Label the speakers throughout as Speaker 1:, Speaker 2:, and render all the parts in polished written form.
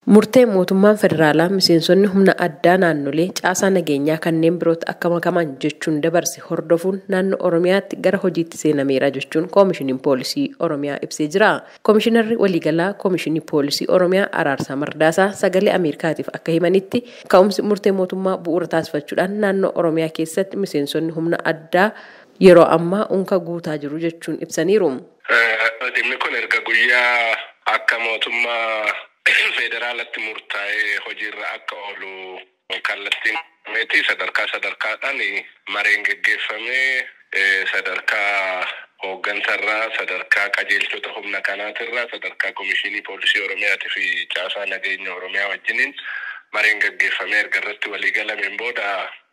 Speaker 1: Murtee mootummaan federaalaa miseensonni humna addaa naannolee caasaa nageenyaa kanneen biroota akka makaman jechuun dabarse hordofuun naannoo Oromiyaatti gara hojiitti seenameera jechuun koomishiniin poolisii Oromiyaa ibsee jira. Koomishinarri waliigalaa koomishinii poolisii Oromiyaa Araarsaa Mardaasaa sagalee Ameerikaatiif akka himanitti ka'umsi murtee mootummaa bu'uura taasifachuudhaan naannoo Oromiyaa keessatti miseensonni humna addaa yeroo ammaa unka guutaa jiru jechuun ibsaniiru.
Speaker 2: Dhimmi kun erga guyyaa akka mootummaa federaalatti murtaa'ee hojiirra akka oolu kallattiin meetii sadarkaadhaan mareen geggeeffamee sadarkaa hooggantarraa sadarkaa qajeelchota humna kanaatirraa sadarkaa koomishinii poolisii Oromiyaatii fi caasaa nageenya Oromiyaa wajjiniin mareen geggeeffamee erga irratti waliigalameen booda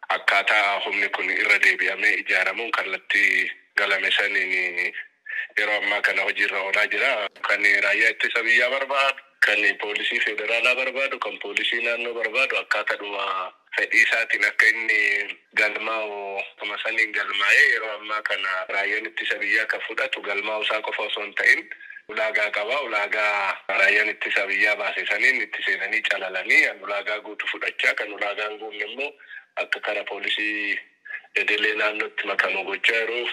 Speaker 2: akkaataa humni kun irra deebi'amee ijaaramuun kallattii galame saniin yeroo ammaa kana hojiirra oolaa jira. Kan raayyaa ittisa biyyaa barbaadu, kan poolisii federaalaa barbaadu, kan poolisii naannoo barbaadu akkaataadhuma fedhii isaatiin akka inni galmaa'u akkuma saniin galmaa'ee yeroo ammaa kana raayyaan ittisa biyyaa kan fudhatu galmaa'u isaa qofa osoo hin ta'in ulaagaa qaba. Ulaagaa raayyaan ittisa biyyaa baase saniin itti seenanii calalanii ulaagaa guutuu fudhachaa, kan ulaagaan guunne immoo akka kara poolisii edelee naannootti makamu gochaa yeroo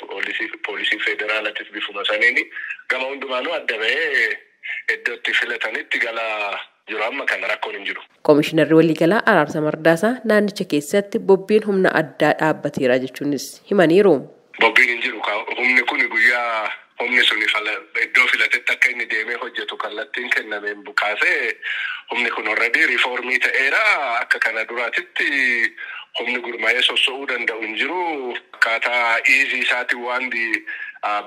Speaker 2: poolisii federaalaatis bifuma saniin gama hundumaanuu adda bahee iddootti filatanitti galaa jiru. Amma kana rakkoon hin jiru.
Speaker 1: Koomishinarri waliigalaa Araarsaa Mardaasaa naannicha keessatti bobbiin humna addaa dhaabbateera jechuunis himaniiru.
Speaker 2: Bobbiin hin jiru. Humni kun guyyaa humni sun iddoo filatetti akka inni deemee hojjetu kallattiin kennameen bukaasee humni kun already riifoormii ta'eera. Akka kana duraatitti humni gurmaa'ee soso'uu danda'u hin jiru. Akkaataa iizii isaatiin waan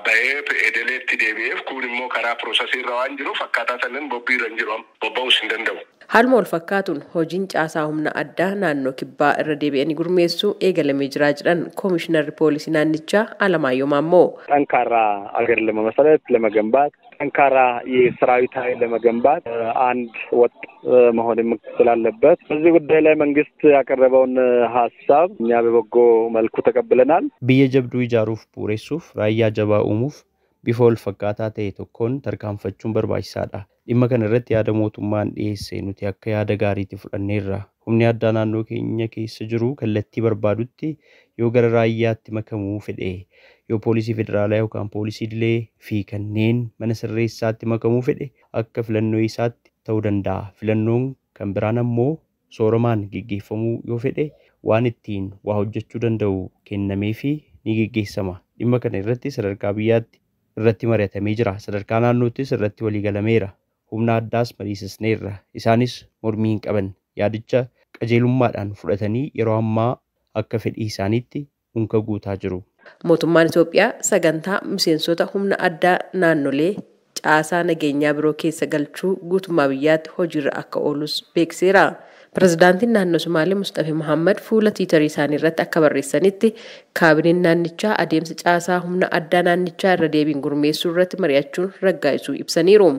Speaker 2: bahee edeleetti deebi'eef kun immoo karaa piroosesiirra waan jiruuf akkaataa sanaan bobbiirra hin jiru. Bobba'uus hin danda'u.
Speaker 1: Haaluma wal fakkaatuun hojiin caasaa humna addaa naannoo kibbaa irra deebi'anii gurmeessuu eegalamee jiraa jedhan koomishinarri poolisii naannichaa Alamaayyoo Maammoo
Speaker 3: ጠንካራ አገር ለመመስረት ለመገንባት ጠንካራ የሰራዊት ኃይል ለመገንባት አንድ ወጥ መሆን ስላለበት በዚህ ጉዳይ ላይ መንግስት ያቀረበውን ሐሳብ እኛ በበጎ መልኩ ተቀብለናል።
Speaker 4: በየጀብዱ ይጃሩፍ ቡሬሱፍ ራያ ጀባ ኡሙፍ ቢፎል ፈቃታ ተይቶኮን ተርካንፈቹን በርባይሳዳ dhimma kana irratti yaada mootummaan dhiyeesse nuti akka yaada gaariitti fudhanneerra. Humni addaa naannoo keenya keessa jiru kallattii barbaadutti yoo gara raayyaatti makamuu fedhe, yoo poolisii federaalaa yookaan poolisii idilee fi kanneen mana sirreessaatti makamuu fedhe akka filannoo isaatti ta'uu danda'a. Filannoon kan biraan ammoo sooramaan geggeeffamuu yoo fedhe waan ittiin waa hojjechuu danda'u kennamee fi ni geggeessama. Dhimma kana irratti sadarkaa biyyaatti irratti mari'atamee jira. Sadarkaa naannoottis irratti waliigalameera. Humna addaas mariisisneerra. Isaanis mormii hin qaban. Yaadicha qajeelummaadhaan fudhatanii yeroo ammaa akka fedhii isaaniitti unka guutaa jiru.
Speaker 1: Mootummaan Itoophiyaa sagantaa miseensota humna addaa naannolee caasaa nageenyaa biroo keessa galchuu guutummaa biyyaatti hojiirra akka oolus beekseera. Pirezidaantiin naannoo Somaalee Mustafaa Mohaammed fuula tiitarii isaanii irratti akka barreessanitti kaabineen naannichaa adeemsa caasaa humna addaa naannichaa irra deebiin gurmeessuu irratti mari'achuun raggaasisuu ibsaniiru.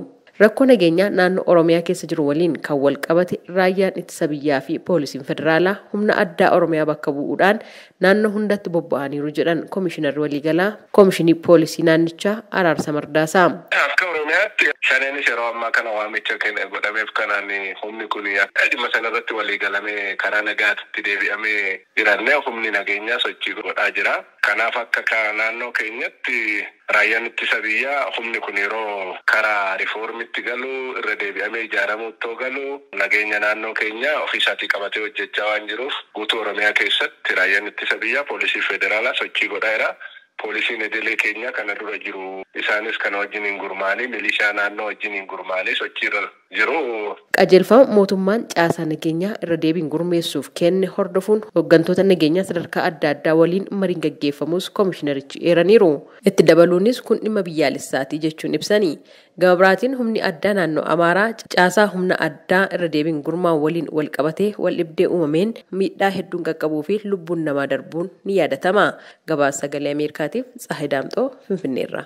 Speaker 1: Rakkoo nageenyaa naannoo Oromiyaa keessa jiru waliin kan wal qabate raayyaan ittisa biyyaa fi poolisiin federaalaa humna addaa Oromiyaa bakka bu'uudhaan naannoo hundatti bobba'aniiru jedhan koomishinarri waliigalaa koomishinii poolisii naannichaa Araarsaa Mardaasaa.
Speaker 2: Akka Oromiyaatti shaneenis yeroo ammaa kana waamicha godhameef kanaan humni kun dhimma sanarratti waliigalamee karaa nagaatti deebi'amee jirannee humni nageenyaa sochii godhaa jira. Kanaaf akka naannoo keenyatti raayyaan ittisa biyyaa humni kun yeroo karaa riifoormiitti galuu irra deebi'amee ijaaramuutti galuu nageenya naannoo keenyaa ofiisaatii qabatee hojjechaa waan jiruuf guutuu Oromiyaa keessatti raayyaan ittisa biyyaa poolisii federaalaa sochii godhaera. Poolisiin edelee keenya kana dura jiru isaanis kana wajjiniin gurmaanii milishaa naannoo wajjiniin gurmaanii sochiirra jiru.
Speaker 1: Qajeelfama mootummaan caasaa nageenyaa irra deebiin gurmeessuuf kenne hordofuun hooggantoota nageenyaa sadarkaa adda addaa waliin mariin gaggeeffamus koomishinarichi eeraniiru. Itti dabaluunis kun dhimma biyyaalessaatii jechuun ibsanii. Gama biraatiin humni addaa naannoo Amaaraa caasaa humna addaa irra deebiin gurmaa'u waliin wal qabatee wal dhibdee uumameen miidhaa hedduun qaqqabuu fi lubbuun namaa darbuun ni yaadatama. Gabaasa sagalee Ameerikaatiif Tsahayi Daamxoo Finfinneerra.